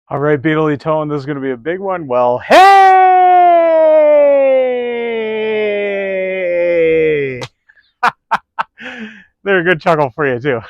All right, Beatle Tone, this is going to be a big one. Well, hey! They're a good chuckle for you, too.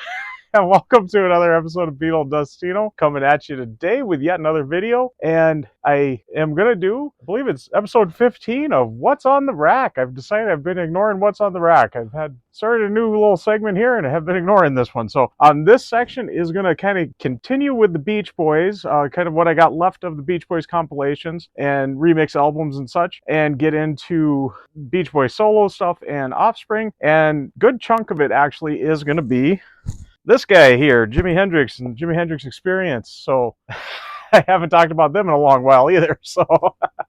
And welcome to another episode of Beatle Dustino, coming at you today with yet another video. And I am going to do, I believe it's episode 15 of What's on the Rack. I've decided I've been ignoring What's on the Rack. I've started a new little segment here and I have been ignoring this one. So this section is going to kind of continue with the Beach Boys, kind of what I got left of the Beach Boys compilations and remix albums and such, and get into Beach Boys solo stuff and Offspring. And good chunk of it actually is going to be this guy here, Jimi Hendrix and Jimi Hendrix Experience. So I haven't talked about them in a long while either. So,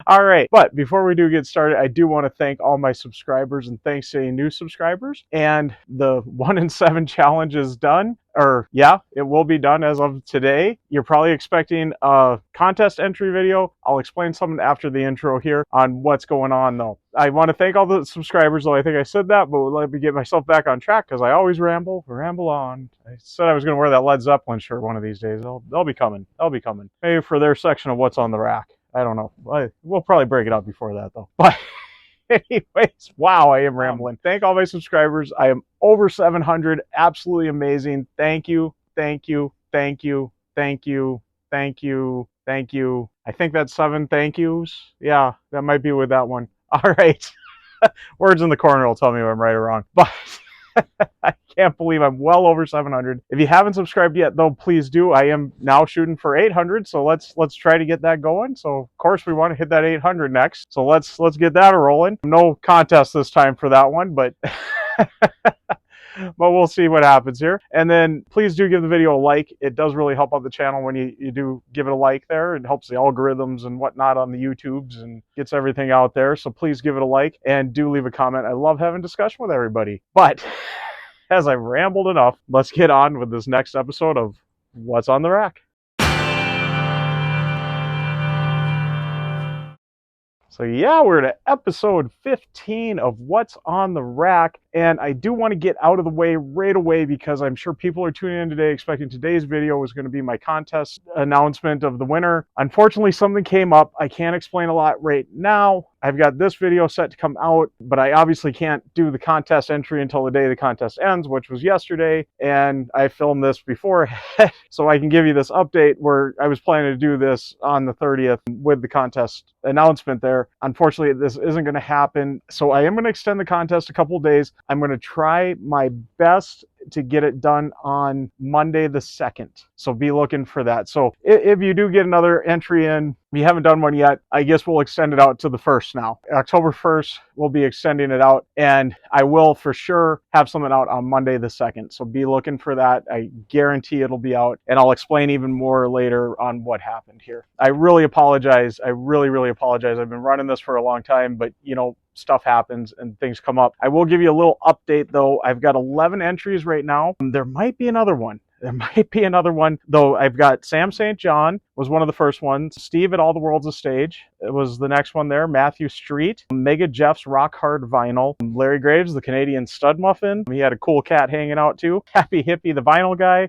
all right. But before we do get started, I do want to thank all my subscribers and thanks to any new subscribers. And the 1 in 7 challenge is done. Or yeah, it will be done as of today. You're probably expecting a contest entry video. I'll explain something after the intro here on what's going on though. I want to thank all the subscribers, though I think I said that, but let me get myself back on track because I always ramble on. I said I was going to wear that Led Zeppelin shirt one of these days. They'll be coming. They'll be coming. Maybe for their section of what's on the rack. I don't know. We'll probably break it up before that though. But anyways, wow, I am rambling. Thank all my subscribers. I am over 700. Absolutely amazing. Thank you. Thank you. Thank you. Thank you. Thank you. Thank you. I think that's 7 thank yous. Yeah, that might be with that one. All right. Words in the corner will tell me if I'm right or wrong. But I can't believe I'm well over 700. If you haven't subscribed yet, though, please do. I am now shooting for 800, so let's try to get that going. So, of course, we want to hit that 800 next. So let's get that rolling. No contest this time for that one, but but we'll see what happens here. And then please do give the video a like. It does really help out the channel when you do give it a like there. It helps the algorithms and whatnot on the YouTubes and gets everything out there. So please give it a like and do leave a comment. I love having discussion with everybody. But as I've rambled enough, let's get on with this next episode of What's on the Rack. So yeah, we're at episode 15 of What's on the Rack, and I do want to get out of the way right away because I'm sure people are tuning in today expecting today's video was going to be my contest announcement of the winner. Unfortunately, something came up. I can't explain a lot right now. I've got this video set to come out, but I obviously can't do the contest entry until the day the contest ends, which was yesterday, and I filmed this before, so I can give you this update where I was planning to do this on the 30th with the contest announcement there. Unfortunately, this isn't going to happen, so I am going to extend the contest a couple days. I'm going to try my best to get it done on Monday the 2nd. So be looking for that. So if you do get another entry in, if you haven't done one yet, I guess we'll extend it out to the 1st now. October 1st, we'll be extending it out, and I will for sure have something out on Monday the 2nd. So be looking for that. I guarantee it'll be out, and I'll explain even more later on what happened here. I really apologize. I really apologize. I've been running this for a long time, but you know, stuff happens and things come up. I will give you a little update though. I've got 11 entries right now. There might be another one. Though I've got Sam St. John was one of the first ones. Steve at All the World's a Stage. It was the next one there. Matthew Street. Mega Jeff's Rock Hard Vinyl. Larry Graves, the Canadian Stud Muffin. He had a cool cat hanging out too. Happy Hippie, the Vinyl Guy.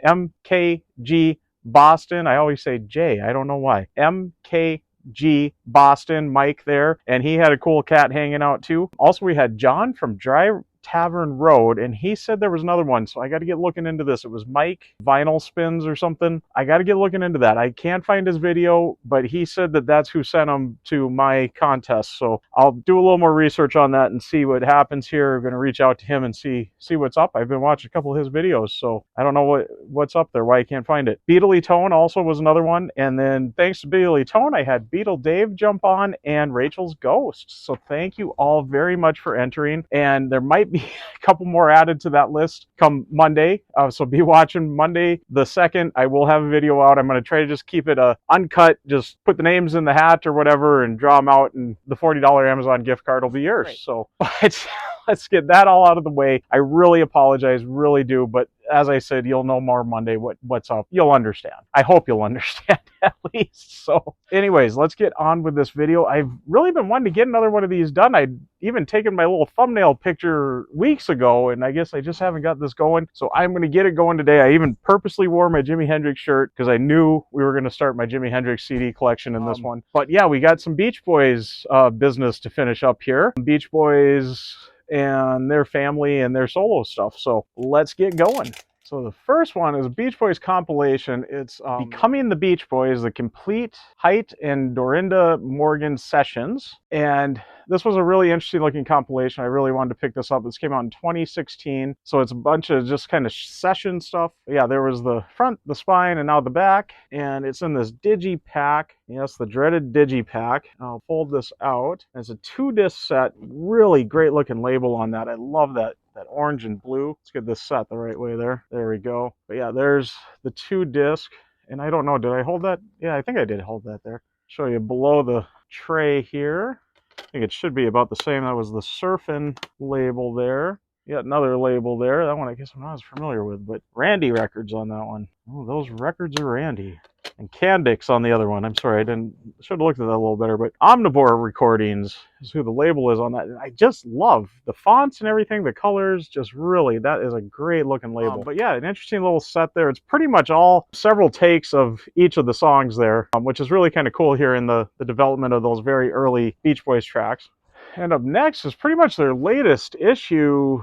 MKG Boston. I always say J. I don't know why. MKG Boston, Mike there, and he had a cool cat hanging out too. Also, we had John from Dry Tavern Road, and he said there was another one, so I got to get looking into this. It was Mike Vinyl Spins or something. I got to get looking into that. I can't find his video, but he said that that's who sent him to my contest, so I'll do a little more research on that and see what happens here. I'm going to reach out to him and see what's up. I've been watching a couple of his videos, so I don't know what's up there, why I can't find it. Beatle Tone also was another one, and then thanks to Beatle Tone, I had Beatle Dave jump on and Rachel's Ghost. So thank you all very much for entering, and there might be a couple more added to that list come Monday. So be watching Monday the 2nd. I will have a video out. I'm going to try to just keep it uncut, just put the names in the hat or whatever and draw them out, and the $40 Amazon gift card will be yours. Right. So, but let's get that all out of the way. I really apologize, really do, but as I said, you'll know more Monday what's up. You'll understand. I hope you'll understand at least. So anyways, let's get on with this video. I've really been wanting to get another one of these done. I'd even taken my little thumbnail picture weeks ago, and I guess I just haven't got this going. So I'm going to get it going today. I even purposely wore my Jimi Hendrix shirt because I knew we were going to start my Jimi Hendrix CD collection in this one. But yeah, we got some Beach Boys business to finish up here. Beach Boys and their family and their solo stuff. So let's get going. So the first one is a Beach Boys compilation. It's Becoming the Beach Boys, the complete Height and Dorinda Morgan sessions. And this was a really interesting looking compilation. I really wanted to pick this up. This came out in 2016. So it's a bunch of just kind of session stuff. Yeah, there was the front, the spine, and now the back. And it's in this digipack. Yes, the dreaded digipack. I'll fold this out. It's a 2-disc set. Really great looking label on that. I love that orange and blue. Let's get this set the right way there. There we go. But yeah, there's the 2-disc. And I don't know, did I hold that? Yeah, I think I did hold that there. Show you below the tray here. I think it should be about the same. That was the Surfin' label there. Yet another label there. That one I guess I'm not as familiar with, but Randy Records on that one. Oh, those records are Randy. And Candix on the other one. I'm sorry, should have looked at that a little better, but Omnivore Recordings is who the label is on that. And I just love the fonts and everything, the colors, just really, that is a great looking label. But yeah, an interesting little set there. It's pretty much all several takes of each of the songs there, which is really kind of cool here in the development of those very early Beach Boys tracks. And up next is pretty much their latest issue.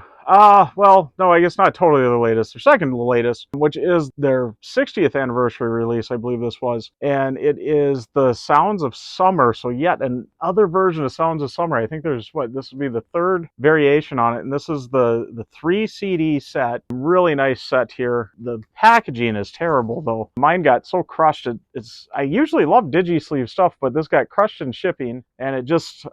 Well, no, I guess not totally the latest. Their second to the latest, which is their 60th anniversary release, I believe this was. And it is the Sounds of Summer. So yet another version of Sounds of Summer. I think there's, this would be the third variation on it. And this is the 3 CD set. Really nice set here. The packaging is terrible, though. Mine got so crushed. I usually love digi-sleeve stuff, but this got crushed in shipping. And it just,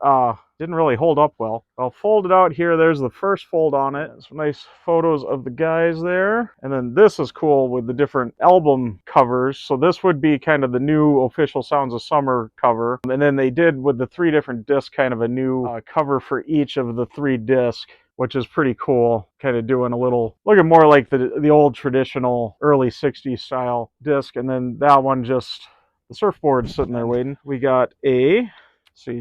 didn't really hold up well. I'll fold it out here. There's the first fold on it. Some nice photos of the guys there. And then this is cool with the different album covers. So this would be kind of the new official Sounds of Summer cover. And then they did with the 3 different discs kind of a new cover for each of the 3 discs, which is pretty cool. Kind of doing a little, looking more like the old traditional early 60s style disc. And then that one just, the surfboard sitting there waiting. We got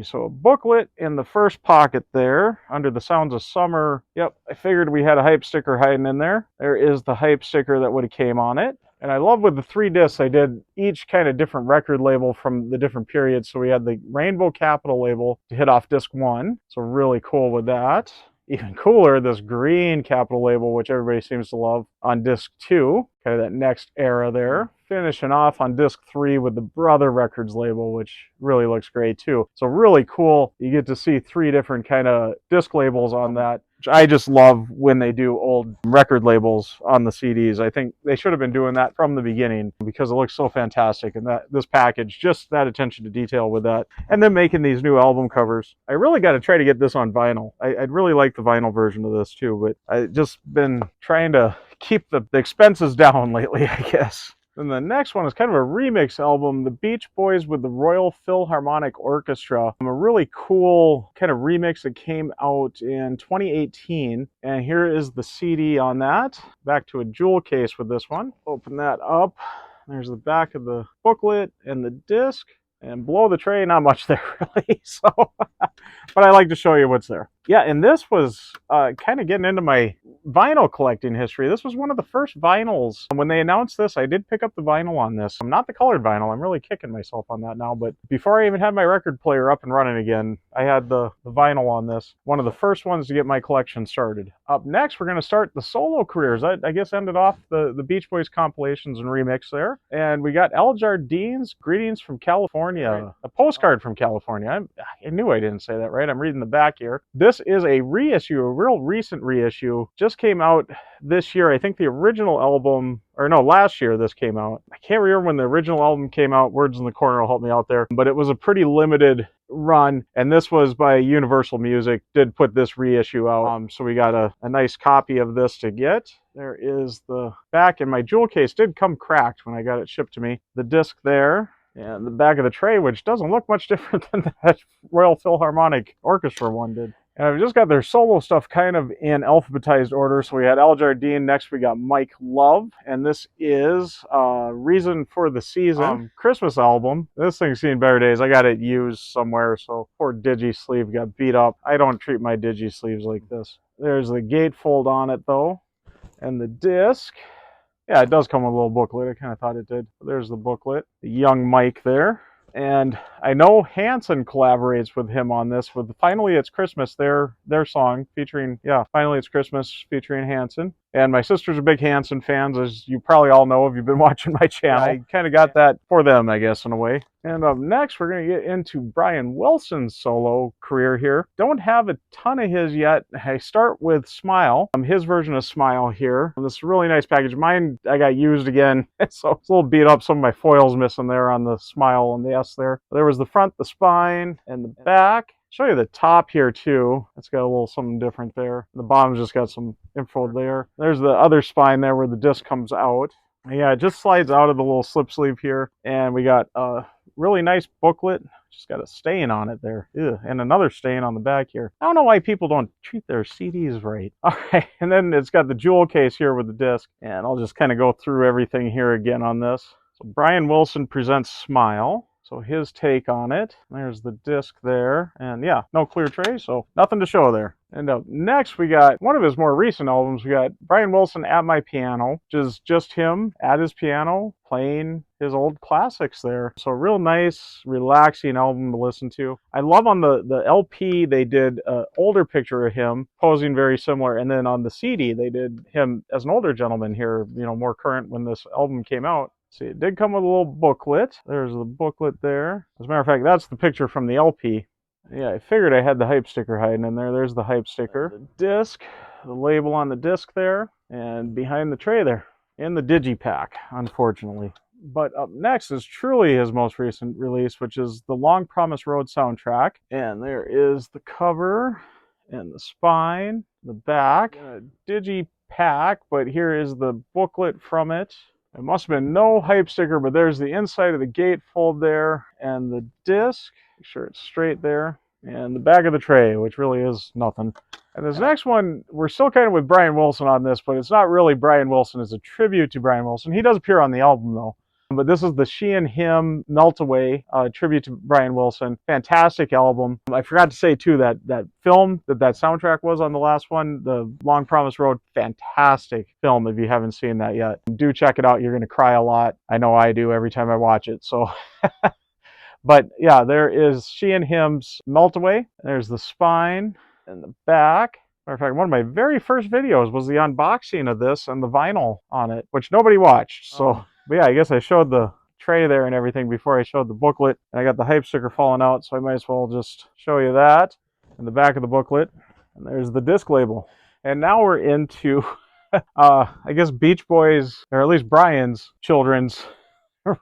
so a booklet in the first pocket there under the Sounds of Summer. Yep, I figured we had a hype sticker hiding in there. There is the hype sticker that would have came on it. And I love with the 3 discs, I did each kind of different record label from the different periods. So we had the Rainbow Capital label to hit off disc 1. So really cool with that. Even cooler, this green Capital label, which everybody seems to love, on disc 2. Kind of that next era there. Finishing off on disc 3 with the Brother Records label, which really looks great too. So really cool. You get to see 3 different kind of disc labels on that, which I just love when they do old record labels on the CDs. I think they should have been doing that from the beginning because it looks so fantastic. And this package, just that attention to detail with that. And then making these new album covers. I really got to try to get this on vinyl. I'd really like the vinyl version of this too, but I've just been trying to keep the expenses down lately, I guess. Then the next one is kind of a remix album, The Beach Boys with the Royal Philharmonic Orchestra. A really cool kind of remix that came out in 2018. And here is the CD on that. Back to a jewel case with this one. Open that up. There's the back of the booklet and the disc. And below the tray, not much there really. So, but I like to show you what's there. Yeah, and this was kind of getting into my vinyl collecting history. This was one of the first vinyls. When they announced this, I did pick up the vinyl on this. Not the colored vinyl. I'm really kicking myself on that now. But before I even had my record player up and running again, I had the vinyl on this. One of the first ones to get my collection started. Up next, we're going to start the solo careers. I guess ended off the Beach Boys compilations and remix there. And we got Jardine's Greetings from California. A postcard from California. I knew I didn't say that right. I'm reading the back here. This is a reissue, a real recent reissue. Just came out this year. I think the original album, or no, last year this came out. I can't remember when the original album came out. Words in the corner will help me out there. But it was a pretty limited run, and this was by Universal Music. Did put this reissue out. So we got a nice copy of this to get. There is the back, and my jewel case did come cracked when I got it shipped to me. The disc there. And the back of the tray, which doesn't look much different than that Royal Philharmonic Orchestra one did. And I've just got their solo stuff kind of in alphabetized order. So we had Jardine, next we got Mike Love, and this is Reason for the Season, Christmas album. This thing's seen better days. I got it used somewhere, so poor digi sleeve got beat up. I don't treat my digi sleeves like this. There's the gatefold on it though, and the disc. Yeah, it does come with a little booklet. I kind of thought it did. There's the booklet. The young Mike there. And I know Hanson collaborates with him on this with Finally It's Christmas, their song featuring, Finally It's Christmas featuring Hanson. And my sister's a big Hanson fan, as you probably all know if you've been watching my channel. I kind of got that for them, I guess, in a way. And up next, we're going to get into Brian Wilson's solo career here. Don't have a ton of his yet. I start with Smile, his version of Smile here. This is a really nice package. Mine, I got used again, so it's a little beat up. Some of my foils missing there on the Smile and the S there. There was the front, the spine, and the back. Show you the top here too. It's got a little something different there. The bottom's just got some info there. There's the other spine there where the disc comes out. Yeah, it just slides out of the little slip sleeve here. And we got a really nice booklet. Just got a stain on it there. Ew. And another stain on the back here. I don't know why people don't treat their CDs right. All right, and then it's got the jewel case here with the disc. And I'll just kind of go through everything here again on this. So Brian Wilson presents Smile. So his take on it. There's the disc there. And yeah, no clear tray, so nothing to show there. And up next, we got one of his more recent albums. We got Brian Wilson at My Piano, which is just him at his piano playing his old classics there. So real nice, relaxing album to listen to. I love on the LP, they did an older picture of him posing very similar. And then on the CD, they did him as an older gentleman here, more current when this album came out. See, it did come with a little booklet. There's the booklet there. As a matter of fact, that's the picture from the LP. Yeah, I figured I had the hype sticker hiding in there. There's the hype sticker. The disc, the label on the disc there, and behind the tray there, in the digipack, unfortunately. But up next is truly his most recent release, which is the Long Promised Road soundtrack. And there is the cover and the spine, the back, a digipack, but here is the booklet from it. It must have been no hype sticker, but there's the inside of the gatefold there, and the disc. Make sure it's straight there, and the back of the tray, which really is nothing. And this next one, we're still kind of with Brian Wilson on this, but it's not really Brian Wilson. It's a tribute to Brian Wilson. He does appear on the album, though. But this is the She and Him Melt Away tribute to Brian Wilson. Fantastic album. I forgot to say, too, that film, that soundtrack was on the last one, the Long Promised Road, fantastic film if you haven't seen that yet. Do check it out. You're going to cry a lot. I know I do every time I watch it. So, but yeah, there is She and Him's Melt Away. There's the spine and the back. Matter of fact, one of my very first videos was the unboxing of this and the vinyl on it, which nobody watched. So. But yeah, I guess I showed the tray there and everything before I showed the booklet. And I got the hype sticker falling out, so I might as well just show you that. And the back of the booklet. And there's the disc label. And now we're into, I guess, Beach Boys, or at least Brian's children's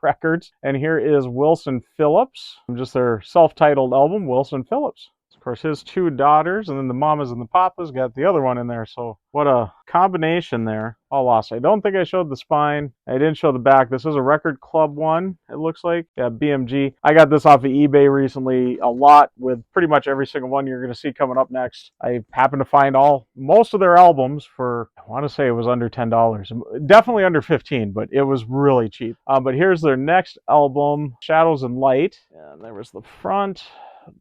records. And here is Wilson Phillips. Just their self-titled album, Wilson Phillips. Of course, his two daughters, and then the mamas and the papas got the other one in there. So what a combination there. All lost. I don't think I showed the spine. I didn't show the back. This is a Record Club one, it looks like. Yeah, BMG. I got this off of eBay recently a lot with pretty much every single one you're going to see coming up next. I happened to find most of their albums for, I want to say it was under $10. Definitely under 15, but it was really cheap. But here's their next album, Shadows and Light. And there was the front,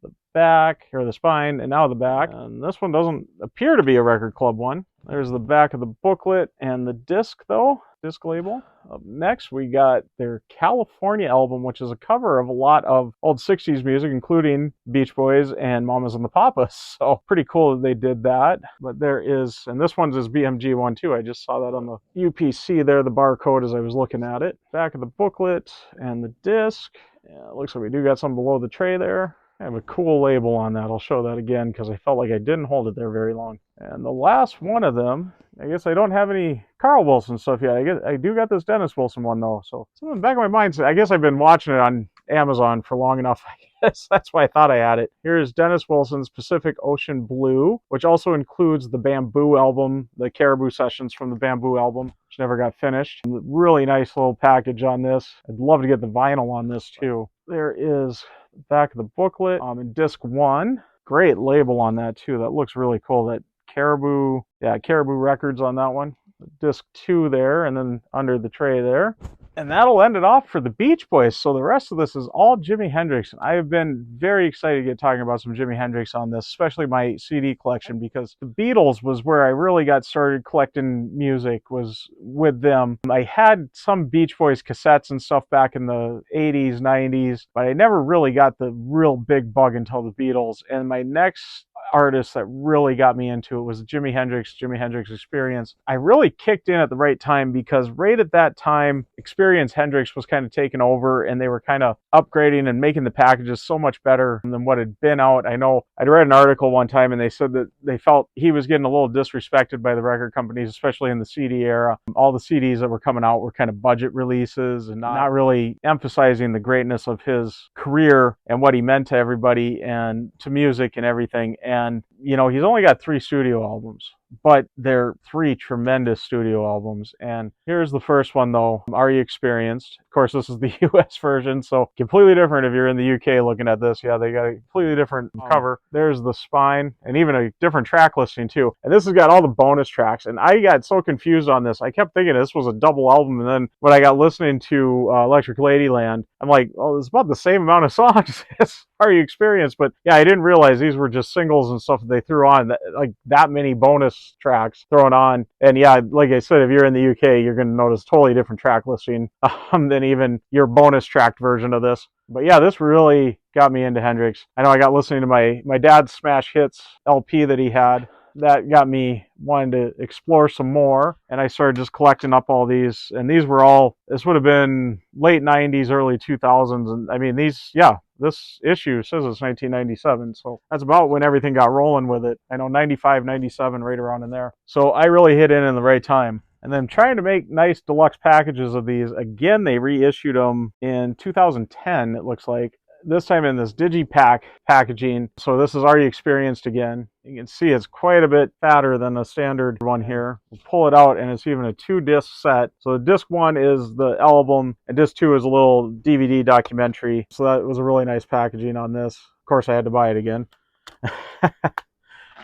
the back, or the spine, and now the back. And this one doesn't appear to be a Record Club one. There's the back of the booklet and the disc, though. Disc label. Up next, we got their California album, which is a cover of a lot of old 60s music, including Beach Boys and Mamas and the Papas. So pretty cool that they did that. But there is, and this one's his BMG one too. I just saw that on the UPC there, the barcode as I was looking at it. Back of the booklet and the disc. Yeah, it looks like we do got some below the tray there. I have a cool label on that. I'll show that again because I felt like I didn't hold it there very long. And the last one of them, I guess I don't have any Carl Wilson stuff yet. I do got this Dennis Wilson one though. So it's in the back of my mind. I guess I've been watching it on Amazon for long enough. I guess that's why I thought I had it. Here's Dennis Wilson's Pacific Ocean Blue, which also includes the Bamboo album, the Caribou Sessions from the Bamboo album, which never got finished. Really nice little package on this. I'd love to get the vinyl on this too. There is back of the booklet in disc 1. great label on that too. That looks really cool. That Caribou, yeah, Caribou Records on that one. Disc 2 there, and then under the tray there. And that'll end it off for the Beach Boys. So the rest of this is all Jimi Hendrix. And I have been very excited to get talking about some Jimi Hendrix on this, especially my CD collection, because the Beatles was where I really got started collecting music, was with them. I had some Beach Boys cassettes and stuff back in the 80s, 90s, but I never really got the real big bug until the Beatles. And my next artist that really got me into it was Jimi Hendrix Experience. I really kicked in at the right time because right at that time, Experience Hendrix was kind of taking over, and they were kind of upgrading and making the packages so much better than what had been out. I know I'd read an article one time and they said that they felt he was getting a little disrespected by the record companies, especially in the CD era. All the CDs that were coming out were kind of budget releases and not really emphasizing the greatness of his career and what he meant to everybody and to music and everything. And, you know, he's only got 3 studio albums, but they're 3 tremendous studio albums. And here's the first one, though, Are You Experienced? Of course, this is the US version, so completely different if you're in the UK looking at this. Yeah, they got a completely different cover. There's the spine, and even a different track listing, too. And this has got all the bonus tracks, and I got so confused on this. I kept thinking this was a double album, and then when I got listening to Electric Ladyland, I'm like, oh, it's about the same amount of songs as Are You Experienced? But yeah, I didn't realize these were just singles and stuff that they threw on, like that many bonus tracks thrown on. And yeah, like I said, if you're in the UK, you're going to notice totally different track listing than even your bonus tracked version of this. But yeah, this really got me into Hendrix. I know I got listening to my dad's Smash Hits LP that he had. That got me wanting to explore some more, and I started just collecting up all these. And these were all, this would have been late 90s, early 2000s. And I mean, these, yeah, this issue says it's 1997, so that's about when everything got rolling with it. I know 95, 97, right around in there. So I really hit in the right time. And then trying to make nice deluxe packages of these. Again, they reissued them in 2010, it looks like. This time in this Digipack packaging. So this is Are You Experienced again. You can see it's quite a bit fatter than the standard one here. We'll pull it out, and it's even a 2-disc set. So disc 1 is the album, and disc 2 is a little DVD documentary. So that was a really nice packaging on this. Of course, I had to buy it again.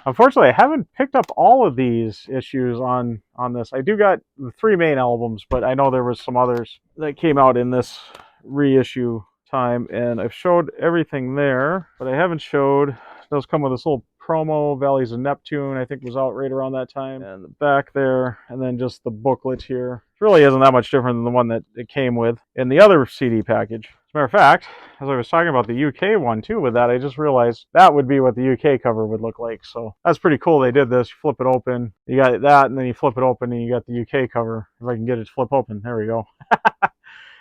Unfortunately, I haven't picked up all of these issues on this. I do got the 3 main albums, but I know there was some others that came out in this reissue time, and I've showed everything there, but I haven't showed, it does come with this little promo, Valleys of Neptune, I think was out right around that time, and the back there, and then just the booklet here. It really isn't that much different than the one that it came with in the other CD package. As a matter of fact, as I was talking about the UK one too with that, I just realized that would be what the UK cover would look like. So that's pretty cool. They did this. You flip it open, you got that, and then you flip it open and you got the UK cover. If I can get it to flip open, there we go.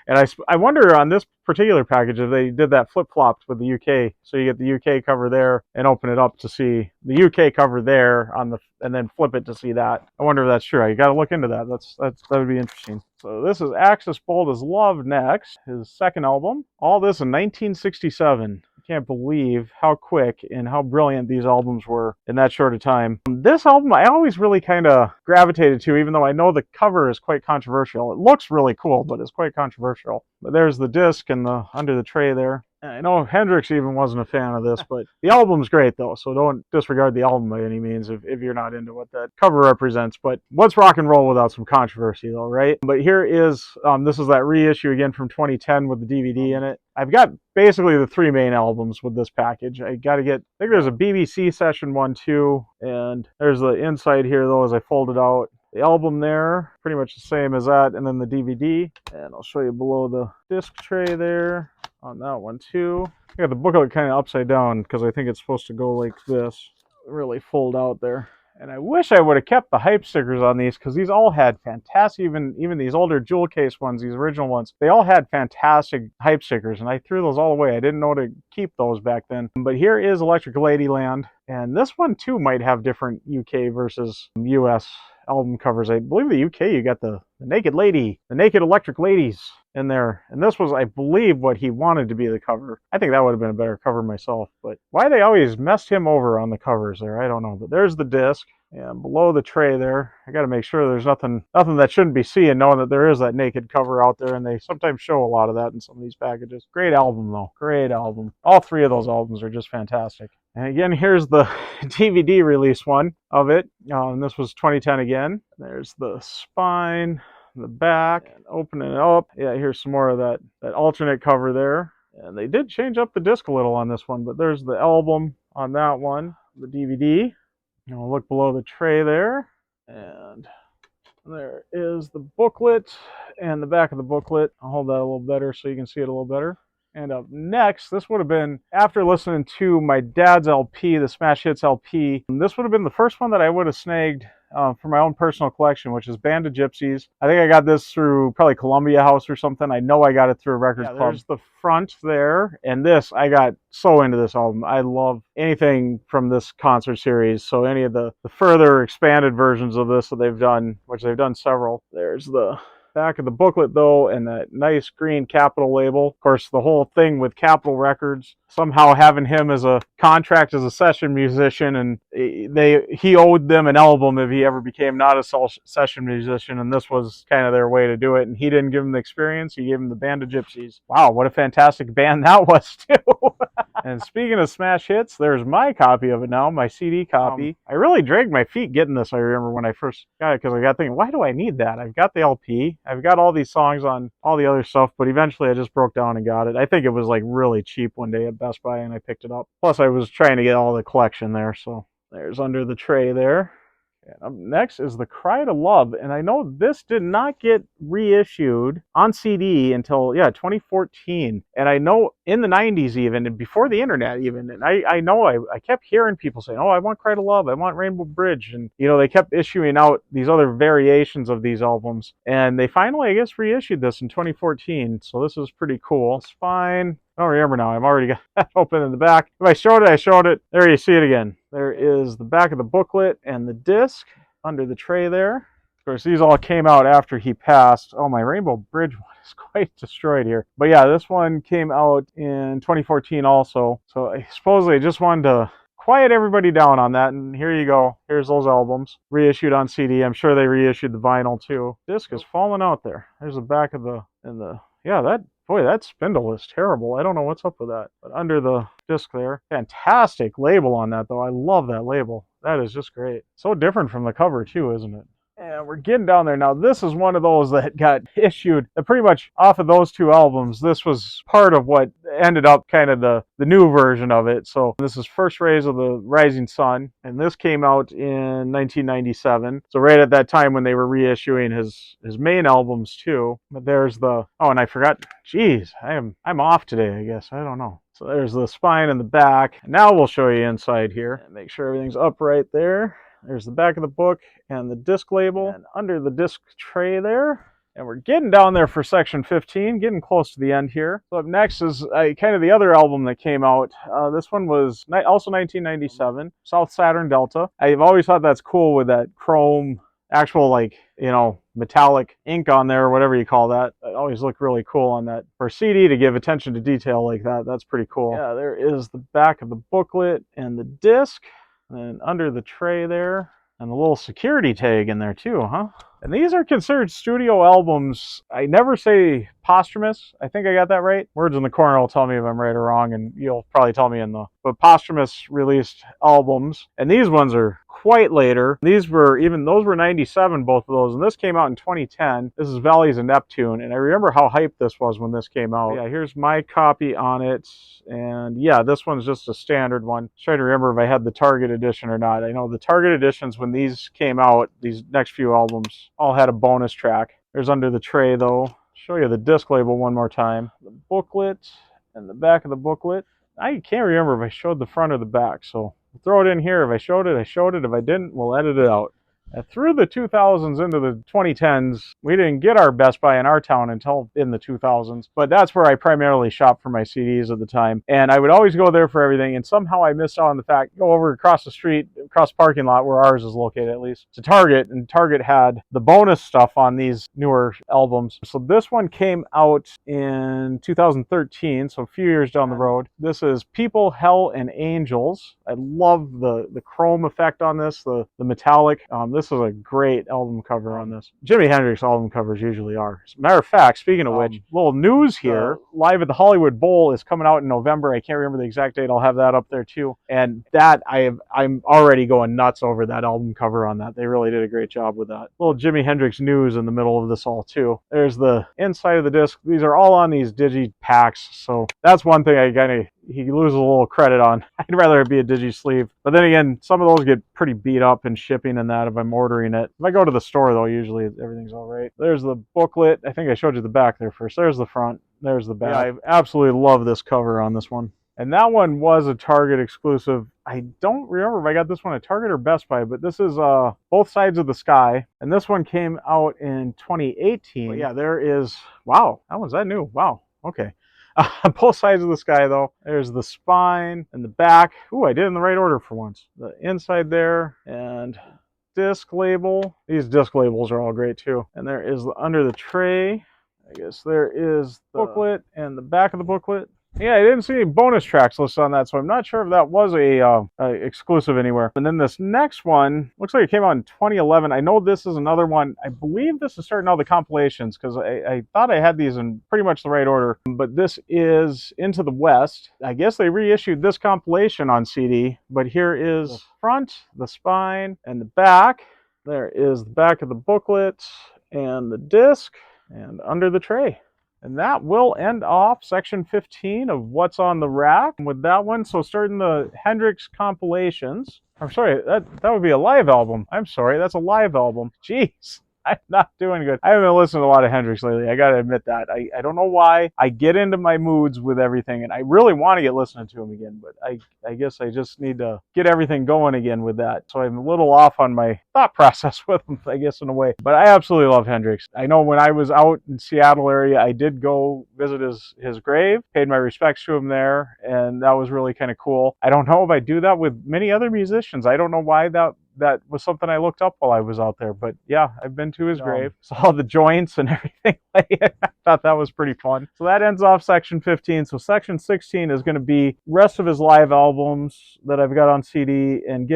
And I wonder on this particular package if they did that flip-flopped with the UK. So you get the UK cover there and open it up to see the UK cover there on the, and then flip it to see that. I wonder if that's true. You got to look into that. That would be interesting. So this is Axis Bold as Love next, his second album. All this in 1967. Can't believe how quick and how brilliant these albums were in that short a time. This album I always really kind of gravitated to, even though I know the cover is quite controversial. It looks really cool, but it's quite controversial. But there's the disc and the under the tray there. I know Hendrix even wasn't a fan of this, but the album's great though, so don't disregard the album by any means if you're not into what that cover represents. But what's rock and roll without some controversy though, right? But here is, this is that reissue again from 2010 with the DVD in it. I've got basically the 3 main albums with this package. I got to get, I think there's a BBC session one too, and there's the inside here though as I fold it out. The album there, pretty much the same as that, and then the DVD. And I'll show you below the disc tray there on that one too. I got the booklet kind of upside down because I think it's supposed to go like this, really fold out there. And I wish I would have kept the hype stickers on these because these all had fantastic, even these older jewel case ones, these original ones, they all had fantastic hype stickers, and I threw those all away. I didn't know to keep those back then. But here is Electric Ladyland, and this one too might have different UK versus US album covers. I believe the UK you got the Naked Lady, the Naked Electric Ladies in there, and this was, I believe, what he wanted to be the cover. I think that would have been a better cover myself, but why they always messed him over on the covers there, I don't know. But there's the disc, And below the tray there, I got to make sure there's nothing that shouldn't be seen, knowing that there is that naked cover out there, and they sometimes show a lot of that in some of these packages. Great album, though. Great album. All three of those albums are just fantastic. And again, here's the DVD release one of it. And this was 2010 again. There's the spine, the back, and opening it up. Yeah, here's some more of that alternate cover there. And they did change up the disc a little on this one, but there's the album on that one, the DVD. And we'll look below the tray there, and there is the booklet and the back of the booklet. I'll hold that a little better so you can see it a little better. And up next, this would have been, after listening to my dad's LP, the Smash Hits LP, this would have been the first one that I would have snagged for my own personal collection, which is Band of Gypsies. I think I got this through probably Columbia House or something. I know I got it through a record club. There's the front there, and this, I got so into this album. I love anything from this concert series, so any of the further expanded versions of this that they've done, which they've done several. There's the back of the booklet though, and that nice green Capitol label. Of course, the whole thing with Capitol Records, somehow having him as a contract as a session musician, and he owed them an album if he ever became not a session musician, and this was kind of their way to do it. And he didn't give him the Experience, he gave him the Band of Gypsies. Wow, what a fantastic band that was too. And speaking of smash hits, there's my copy of it now, my CD copy. I really dragged my feet getting this, I remember, when I first got it, because I got thinking, why do I need that? I've got the LP, I've got all these songs on all the other stuff, but eventually I just broke down and got it. I think it was like really cheap one day at Best Buy, and I picked it up. Plus, I was trying to get all the collection there, so there's under the tray there. And up next is the Cry to Love, and I know this did not get reissued on CD until 2014, and I know in the 90s even, and before the internet even, and I know I kept hearing people saying, oh, I want Cry to Love, I want Rainbow Bridge, and they kept issuing out these other variations of these albums, and they finally, I guess, reissued this in 2014, so this is pretty cool. It's fine. I don't remember now. I've already got that open in the back. If I showed it, I showed it. There you see it again. There is the back of the booklet and the disc under the tray there. Of course, these all came out after he passed. Oh, my Rainbow Bridge one is quite destroyed here. But yeah, this one came out in 2014 also. So I suppose they just wanted to quiet everybody down on that, and here you go. Here's those albums reissued on CD. I'm sure they reissued the vinyl too. Disc is falling out there. There's the back of that spindle is terrible. I don't know what's up with that. But under the disc there, fantastic label on that though. I love that label. That is just great. So different from the cover too, isn't it? And we're getting down there now. This is one of those that got issued pretty much off of those two albums. This was part of what ended up kind of the new version of it. So this is First Rays of the Rising Sun, and this came out in 1997. So right at that time when they were reissuing his main albums too. But there's the, oh, and I forgot, geez, I'm off today, I guess. I don't know. So there's the spine and the back. Now we'll show you inside here. And make sure everything's upright there. There's the back of the book and the disc label, and under the disc tray there. And we're getting down there for section 15, getting close to the end here. So up next is kind of the other album that came out. This one was also 1997, South Saturn Delta. I've always thought that's cool with that chrome, actual metallic ink on there, or whatever you call that. It always looked really cool on that. For CD to give attention to detail like that, that's pretty cool. Yeah, there is the back of the booklet and the disc. And under the tray there, and the little security tag in there too, huh? And these are considered studio albums. I never say posthumous. I think I got that right. Words in the corner will tell me if I'm right or wrong, and you'll probably tell me but posthumous released albums. And these ones are quite later. Those were 97, both of those, and this came out in 2010. This is Valleys of Neptune, and I remember how hyped this was when this came out. Yeah, here's my copy on it, and yeah, this one's just a standard one. I'm trying to remember if I had the Target edition or not. I know the Target editions, when these came out, these next few albums all had a bonus track. There's under the tray though. Show you the disc label one more time. The booklet and the back of the booklet. I can't remember if I showed the front or the back, so we'll throw it in here. If I showed it, I showed it. If I didn't, we'll edit it out. Through the 2000s into the 2010s, we didn't get our Best Buy in our town until in the 2000s, but that's where I primarily shopped for my CDs at the time. And I would always go there for everything, and somehow I missed out on the fact, go over across the street, across the parking lot where ours is located at least, to Target, and Target had the bonus stuff on these newer albums. So this one came out in 2013, so a few years down the road. This is People, Hell, and Angels. I love the chrome effect on this, the metallic. This is a great album cover on this. Jimi Hendrix album covers usually are. As a matter of fact, speaking of which, little news here, Live at the Hollywood Bowl is coming out in November. I can't remember the exact date. I'll have that up there too. And that, I'm already going nuts over that album cover on that. They really did a great job with that. Little Jimi Hendrix news in the middle of this all too. There's the inside of the disc. These are all on these digi packs, so that's one thing he loses a little credit on. I'd rather it be a digi sleeve. But then again, some of those get pretty beat up in shipping and that if I'm ordering it. If I go to the store though, usually everything's all right. There's the booklet. I think I showed you the back there first. There's the front. There's the back. Yeah, I absolutely love this cover on this one. And that one was a Target exclusive. I don't remember if I got this one at Target or Best Buy, but this is Both Sides of the Sky. And this one came out in 2018. But yeah, there is, wow, that new. Wow, okay. Both Sides of the Sky though. There's the spine and the back. Ooh, I did it in the right order for once. The inside there and disc label. These disc labels are all great too. And there is under the tray. I guess there is the booklet and the back of the booklet. Yeah, I didn't see any bonus tracks listed on that, so I'm not sure if that was a exclusive anywhere. And then this next one, looks like it came out in 2011. I know this is another one. I believe this is starting out the compilations, because I thought I had these in pretty much the right order. But this is Into the West. I guess they reissued this compilation on CD, but here is the front, the spine, and the back. There is the back of the booklet and the disc and under the tray. And that will end off section 15 of What's on the Rack with that one. So starting the Hendrix compilations. I'm sorry, that would be a live album. I'm sorry, that's a live album. Jeez. I'm not doing good. I haven't listened to a lot of Hendrix lately. I got to admit that. I don't know why. I get into my moods with everything, and I really want to get listening to him again, but I guess I just need to get everything going again with that. So I'm a little off on my thought process with him, I guess, in a way. But I absolutely love Hendrix. I know when I was out in Seattle area, I did go visit his grave, paid my respects to him there, and that was really kind of cool. I don't know if I do that with many other musicians. I don't know why that was something I looked up while I was out there. But yeah, I've been to his grave, saw the joints and everything. I thought that was pretty fun. So that ends off section 15. So section 16 is going to be rest of his live albums that I've got on CD, and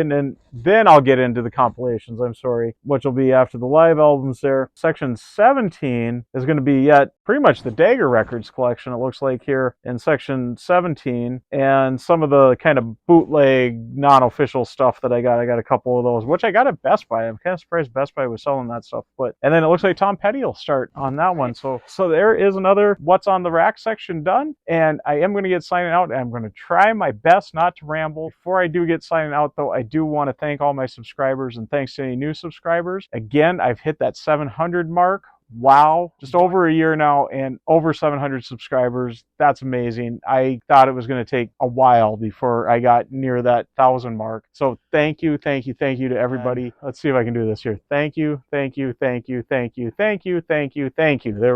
then I'll get into the compilations, I'm sorry, which will be after the live albums there. Section 17 is going to be yet pretty much the Dagger Records collection, it looks like here in section 17, and some of the kind of bootleg, non-official stuff that I got. I got a couple of those, which I got at Best Buy. I'm kind of surprised Best Buy was selling that stuff. And then it looks like Tom Petty will start on that one. So there is another What's on the Rack section done, and I am going to get signing out, and I'm going to try my best not to ramble. Before I do get signing out, though, I do want to thank all my subscribers, and thanks to any new subscribers. Again, I've hit that 700 mark. Wow, just over a year now and over 700 subscribers. That's amazing. I thought it was going to take a while before I got near that 1,000 mark. So thank you to everybody. Let's see if I can do this here. Thank you. There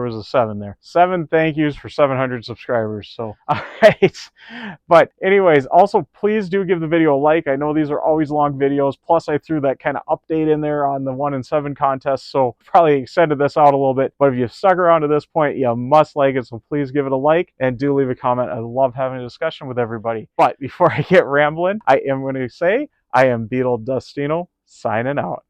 was a 7 there. 7 thank yous for 700 subscribers. So, all right. But anyways, also please do give the video a like. I know these are always long videos. Plus I threw that kind of update in there on the 1 in 7 contest. So probably extended this out a little bit, but if you've stuck around to this point, you must like it, so please give it a like and do leave a comment. I love having a discussion with everybody. But before I get rambling, I am going to say I am Beatle Dustino, signing out.